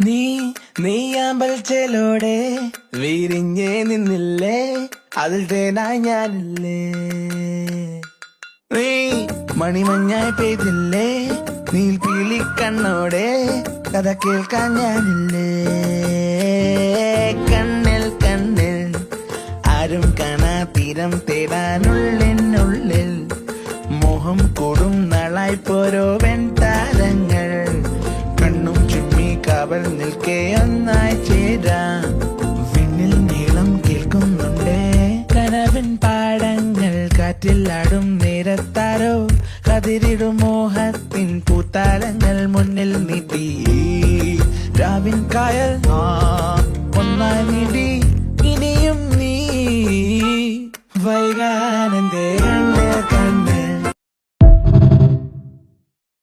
നീ നീയാമ്പൽ ചേലോടെ വിരിഞ്ഞേ നിന്നില്ലേ, അതിൽ തേനായി ഞാനില്ലേ. നീ മണിമഞ്ഞായി പെയ്തില്ലേ, നീൽപ്പീലി കണ്ണോടെ കഥ കേൾക്കാൻ ഞാനില്ലേ. കണ്ണിൽ കണ്ണിൽ ആരും കാണാ തീരം തേടാനുള്ളിനുള്ളിൽ മോഹം കൂടും നാളായി പോരോ വെൺതാരങ്ങൾ. കണ്ണും ചുമ്മി കാവൽ നിൽക്കേ ഒന്നായി ചേരാം. വിണ്ണിൽ നീളം കേൾക്കുന്നുണ്ടേ കനവിൻ പാടങ്ങൾ, കാറ്റിലാടും നേരത്താരോ കതിരിടും മോഹത്തിൻ പൂത്താലങ്ങൾ മുന്നിൽ നീട്ടി. രാവിൻ കായൽ ഒന്നായി നീട്ടി